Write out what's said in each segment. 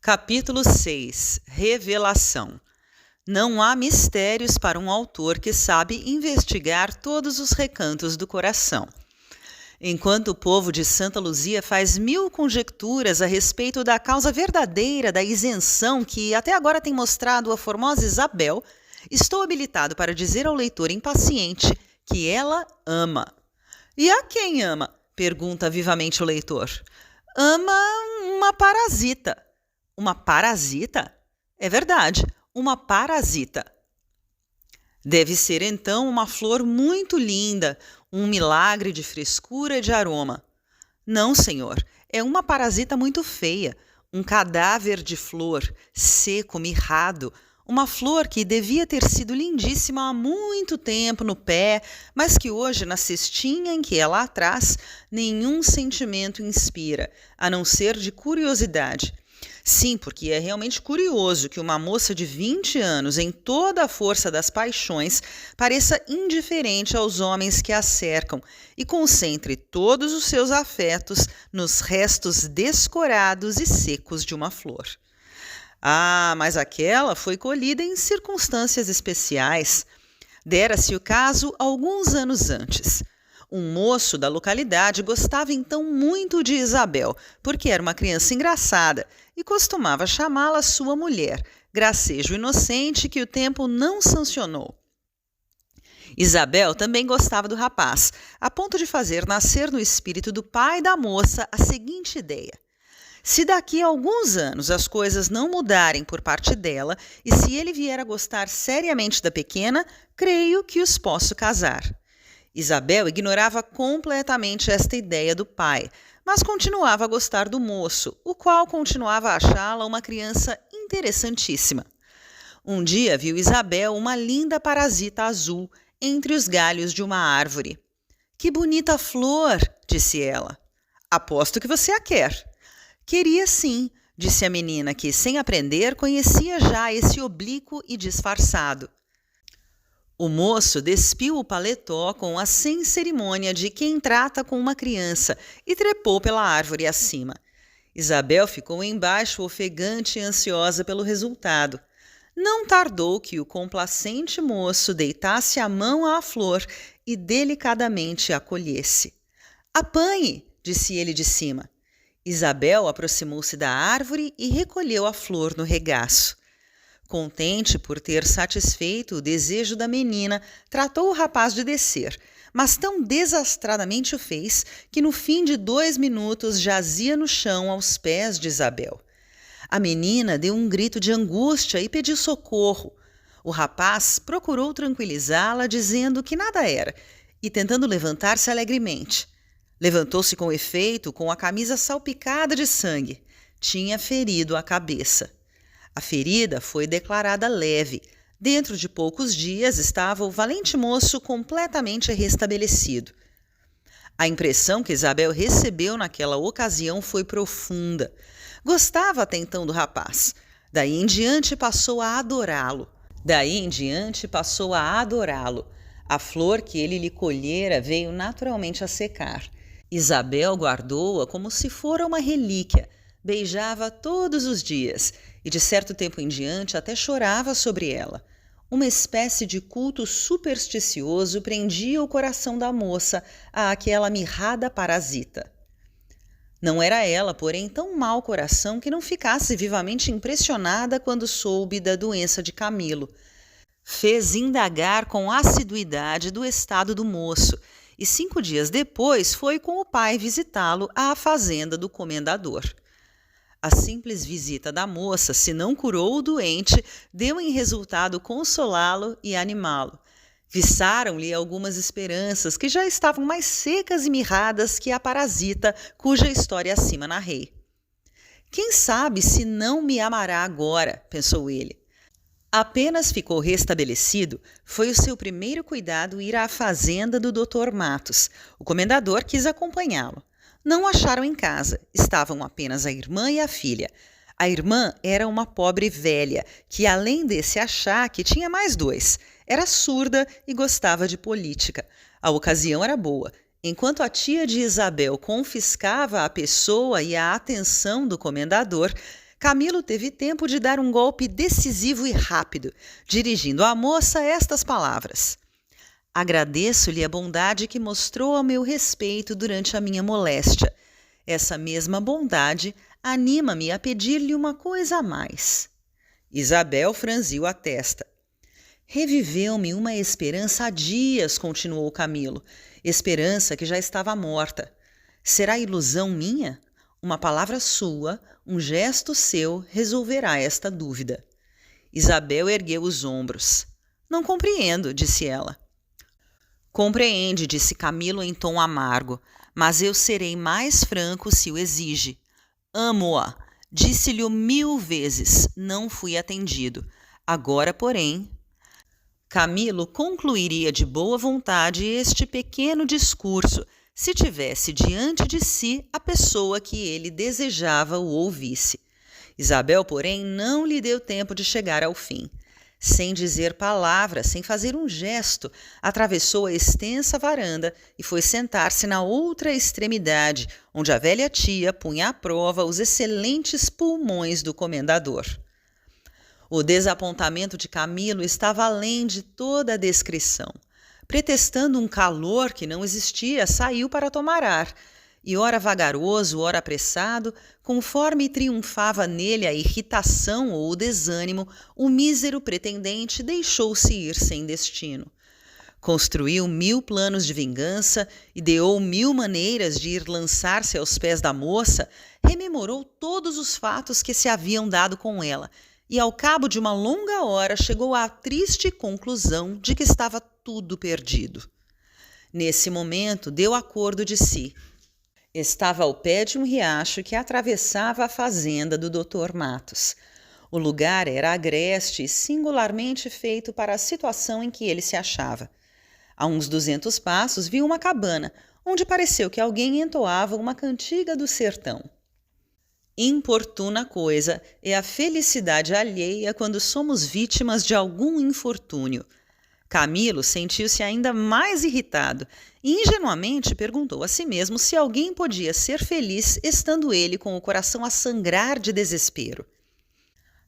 Capítulo 6. Revelação. Não há mistérios para um autor que sabe investigar todos os recantos do coração. Enquanto o povo de Santa Luzia faz mil conjecturas a respeito da causa verdadeira da isenção que até agora tem mostrado a formosa Isabel, estou habilitado para dizer ao leitor impaciente que ela ama. E a quem ama? Pergunta vivamente o leitor. Ama uma parasita. Uma parasita? É verdade, uma parasita. Deve ser, então, uma flor muito linda, um milagre de frescura e de aroma. Não, senhor, é uma parasita muito feia, um cadáver de flor, seco, mirrado, uma flor que devia ter sido lindíssima há muito tempo no pé, mas que hoje, na cestinha em que ela a traz, nenhum sentimento inspira, a não ser de curiosidade. Sim, porque é realmente curioso que uma moça de 20 anos, em toda a força das paixões, pareça indiferente aos homens que a cercam e concentre todos os seus afetos nos restos descorados e secos de uma flor. Ah, mas aquela foi colhida em circunstâncias especiais. Dera-se o caso alguns anos antes. Um moço da localidade gostava então muito de Isabel, porque era uma criança engraçada e costumava chamá-la sua mulher, gracejo inocente que o tempo não sancionou. Isabel também gostava do rapaz, a ponto de fazer nascer no espírito do pai da moça a seguinte ideia: se daqui a alguns anos as coisas não mudarem por parte dela e se ele vier a gostar seriamente da pequena, creio que os posso casar. Isabel ignorava completamente esta ideia do pai, mas continuava a gostar do moço, o qual continuava a achá-la uma criança interessantíssima. Um dia viu Isabel uma linda parasita azul entre os galhos de uma árvore. "Que bonita flor!" disse ela. "Aposto que você a quer." "Queria sim", disse a menina, que, sem aprender, conhecia já esse oblíquo e disfarçado. O moço despiu o paletó com a sem cerimônia de quem trata com uma criança e trepou pela árvore acima. Isabel ficou embaixo, ofegante e ansiosa pelo resultado. Não tardou que o complacente moço deitasse a mão à flor e delicadamente a colhesse. "Apanhe", disse ele de cima. Isabel aproximou-se da árvore e recolheu a flor no regaço. Contente por ter satisfeito o desejo da menina, tratou o rapaz de descer, mas tão desastradamente o fez que no fim de 2 minutos jazia no chão aos pés de Isabel. A menina deu um grito de angústia e pediu socorro. O rapaz procurou tranquilizá-la, dizendo que nada era, e tentando levantar-se alegremente. Levantou-se com efeito, com a camisa salpicada de sangue. Tinha ferido a cabeça. A ferida foi declarada leve. Dentro de poucos dias estava o valente moço completamente restabelecido. A impressão que Isabel recebeu naquela ocasião foi profunda. Gostava até então do rapaz. Daí em diante passou a adorá-lo. A flor que ele lhe colhera veio naturalmente a secar. Isabel guardou-a como se fora uma relíquia. Beijava todos os dias e, de certo tempo em diante, até chorava sobre ela. Uma espécie de culto supersticioso prendia o coração da moça àquela mirrada parasita. Não era ela, porém, tão mau coração que não ficasse vivamente impressionada quando soube da doença de Camilo. Fez indagar com assiduidade do estado do moço e 5 dias depois foi com o pai visitá-lo à fazenda do comendador. A simples visita da moça, se não curou o doente, deu em resultado consolá-lo e animá-lo. Viçaram-lhe algumas esperanças que já estavam mais secas e mirradas que a parasita cuja história acima narrei. "Quem sabe se não me amará agora?" pensou ele. Apenas ficou restabelecido, foi o seu primeiro cuidado ir à fazenda do Dr. Matos. O comendador quis acompanhá-lo. Não acharam em casa, estavam apenas a irmã e a filha. A irmã era uma pobre velha, que além desse achaque tinha mais 2. Era surda e gostava de política. A ocasião era boa. Enquanto a tia de Isabel confiscava a pessoa e a atenção do comendador, Camilo teve tempo de dar um golpe decisivo e rápido, dirigindo à moça estas palavras: agradeço-lhe a bondade que mostrou ao meu respeito durante a minha moléstia. Essa mesma bondade anima-me a pedir-lhe uma coisa a mais. Isabel franziu a testa. Reviveu-me uma esperança há dias, continuou Camilo, esperança que já estava morta. Será ilusão minha? Uma palavra sua, um gesto seu resolverá esta dúvida. Isabel ergueu os ombros. Não compreendo, disse ela. Compreende, disse Camilo em tom amargo, mas eu serei mais franco se o exige. Amo-a. Disse-lhe 1000 vezes, não fui atendido. Agora, porém... Camilo concluiria de boa vontade este pequeno discurso se tivesse diante de si a pessoa que ele desejava o ouvisse. Isabel, porém, não lhe deu tempo de chegar ao fim. Sem dizer palavra, sem fazer um gesto, atravessou a extensa varanda e foi sentar-se na outra extremidade, onde a velha tia punha à prova os excelentes pulmões do comendador. O desapontamento de Camilo estava além de toda a descrição. Pretextando um calor que não existia, saiu para tomar ar, e ora vagaroso, ora apressado, conforme triunfava nele a irritação ou o desânimo, o mísero pretendente deixou-se ir sem destino. Construiu 1000 planos de vingança, ideou 1000 maneiras de ir lançar-se aos pés da moça, rememorou todos os fatos que se haviam dado com ela, e ao cabo de uma longa hora chegou à triste conclusão de que estava tudo perdido. Nesse momento deu acordo de si. Estava ao pé de um riacho que atravessava a fazenda do Dr. Matos. O lugar era agreste e singularmente feito para a situação em que ele se achava. A uns 200 passos viu uma cabana, onde pareceu que alguém entoava uma cantiga do sertão. Importuna coisa é a felicidade alheia quando somos vítimas de algum infortúnio. Camilo sentiu-se ainda mais irritado e ingenuamente perguntou a si mesmo se alguém podia ser feliz estando ele com o coração a sangrar de desespero.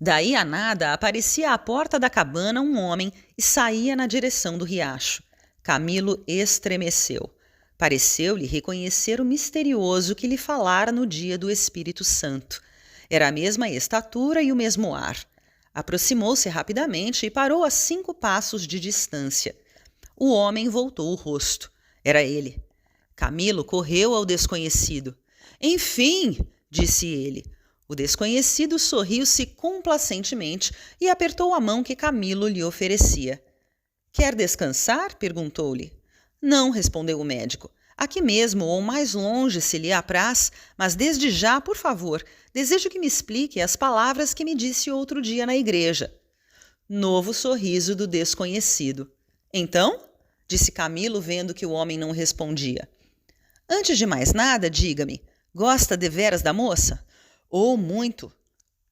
Daí a nada aparecia à porta da cabana um homem e saía na direção do riacho. Camilo estremeceu. Pareceu-lhe reconhecer o misterioso que lhe falara no dia do Espírito Santo. Era a mesma estatura e o mesmo ar. Aproximou-se rapidamente e parou a 5 passos de distância. O homem voltou o rosto. Era ele. Camilo correu ao desconhecido. Enfim, disse ele. O desconhecido sorriu-se complacentemente e apertou a mão que Camilo lhe oferecia. Quer descansar? Perguntou-lhe. Não, respondeu o médico. Aqui mesmo ou mais longe, se lhe apraz, mas desde já, por favor, desejo que me explique as palavras que me disse outro dia na igreja. Novo sorriso do desconhecido. Então? Disse Camilo, vendo que o homem não respondia. Antes de mais nada, diga-me, gosta deveras da moça? Oh, muito.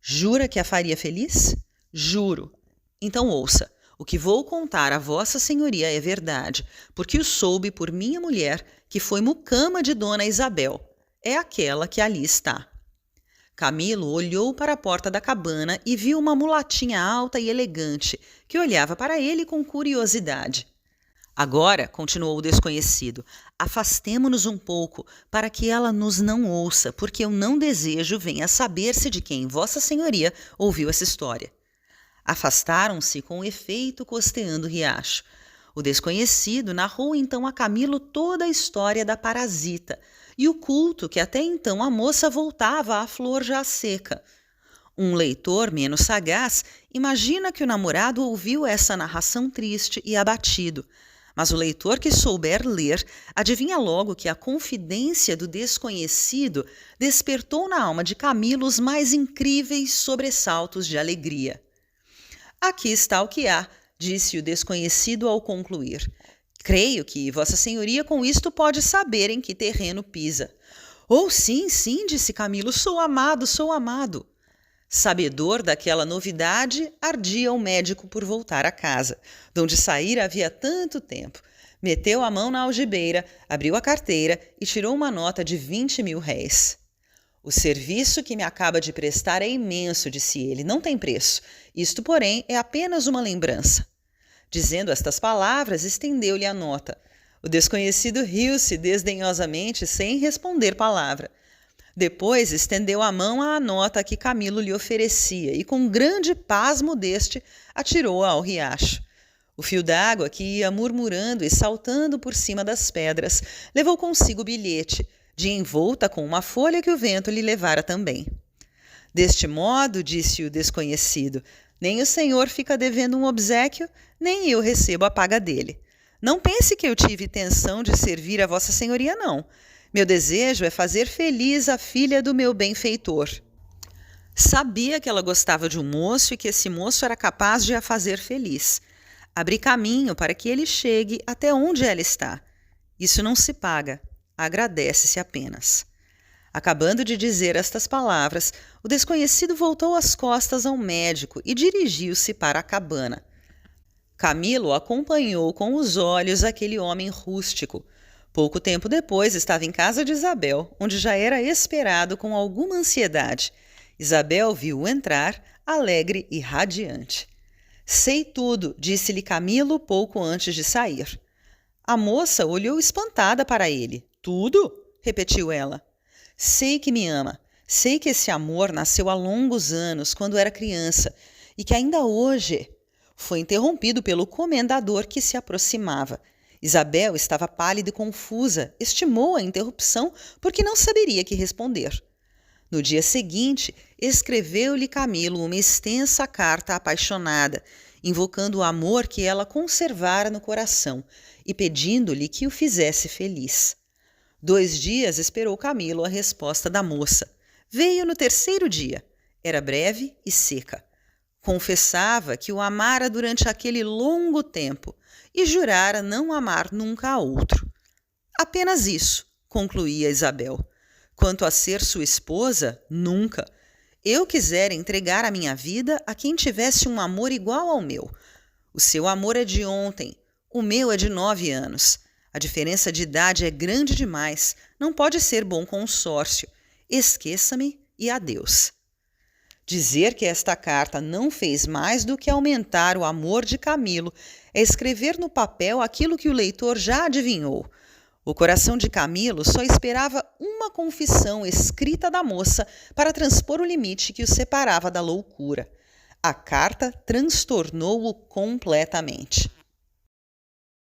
Jura que a faria feliz? Juro. Então ouça. O que vou contar a Vossa Senhoria é verdade, porque o soube por minha mulher, que foi mucama de Dona Isabel. É aquela que ali está. Camilo olhou para a porta da cabana e viu uma mulatinha alta e elegante, que olhava para ele com curiosidade. Agora, continuou o desconhecido, afastemo-nos um pouco, para que ela nos não ouça, porque eu não desejo venha saber-se de quem Vossa Senhoria ouviu essa história. Afastaram-se com efeito costeando o riacho. O desconhecido narrou então a Camilo toda a história da parasita e o culto que até então a moça voltava à flor já seca. Um leitor menos sagaz imagina que o namorado ouviu essa narração triste e abatido, mas o leitor que souber ler adivinha logo que a confidência do desconhecido despertou na alma de Camilo os mais incríveis sobressaltos de alegria. Aqui está o que há, disse o desconhecido ao concluir. Creio que Vossa Senhoria com isto pode saber em que terreno pisa. Oh, sim, sim, disse Camilo, sou amado, sou amado. Sabedor daquela novidade, ardia o médico por voltar a casa, donde saíra havia tanto tempo. Meteu a mão na algibeira, abriu a carteira e tirou uma nota de 20.000 réis. O serviço que me acaba de prestar é imenso, disse ele, não tem preço. Isto, porém, é apenas uma lembrança. Dizendo estas palavras, estendeu-lhe a nota. O desconhecido riu-se desdenhosamente, sem responder palavra. Depois estendeu a mão à nota que Camilo lhe oferecia e, com grande pasmo deste, atirou-a ao riacho. O fio d'água, que ia murmurando e saltando por cima das pedras, levou consigo o bilhete, de envolta com uma folha que o vento lhe levara também. Deste modo, disse o desconhecido, nem o senhor fica devendo um obséquio, nem eu recebo a paga dele. Não pense que eu tive intenção de servir a vossa senhoria, não. Meu desejo é fazer feliz a filha do meu benfeitor. Sabia que ela gostava de um moço e que esse moço era capaz de a fazer feliz. Abri caminho para que ele chegue até onde ela está. Isso não se paga, agradece-se apenas. Acabando de dizer estas palavras, o desconhecido voltou as costas ao médico e dirigiu-se para a cabana. Camilo acompanhou com os olhos aquele homem rústico. Pouco tempo depois estava em casa de Isabel, onde já era esperado com alguma ansiedade. Isabel viu-o entrar, alegre e radiante. Sei tudo, disse-lhe Camilo pouco antes de sair. A moça olhou espantada para ele. Tudo? Repetiu ela. Sei que me ama. Sei que esse amor nasceu há longos anos, quando era criança, e que ainda hoje... Foi interrompido pelo comendador que se aproximava. Isabel estava pálida e confusa, estimou a interrupção porque não saberia que responder. No dia seguinte, escreveu-lhe Camilo uma extensa carta apaixonada, invocando o amor que ela conservara no coração e pedindo-lhe que o fizesse feliz. 2 dias esperou Camilo a resposta da moça. Veio no 3º dia. Era breve e seca. Confessava que o amara durante aquele longo tempo e jurara não amar nunca a outro. Apenas isso, concluía Isabel. Quanto a ser sua esposa, nunca. Eu quisera entregar a minha vida a quem tivesse um amor igual ao meu. O seu amor é de ontem, o meu é de 9 anos. A diferença de idade é grande demais, não pode ser bom consórcio. Esqueça-me e adeus. Dizer que esta carta não fez mais do que aumentar o amor de Camilo é escrever no papel aquilo que o leitor já adivinhou. O coração de Camilo só esperava uma confissão escrita da moça para transpor o limite que o separava da loucura. A carta transtornou-o completamente.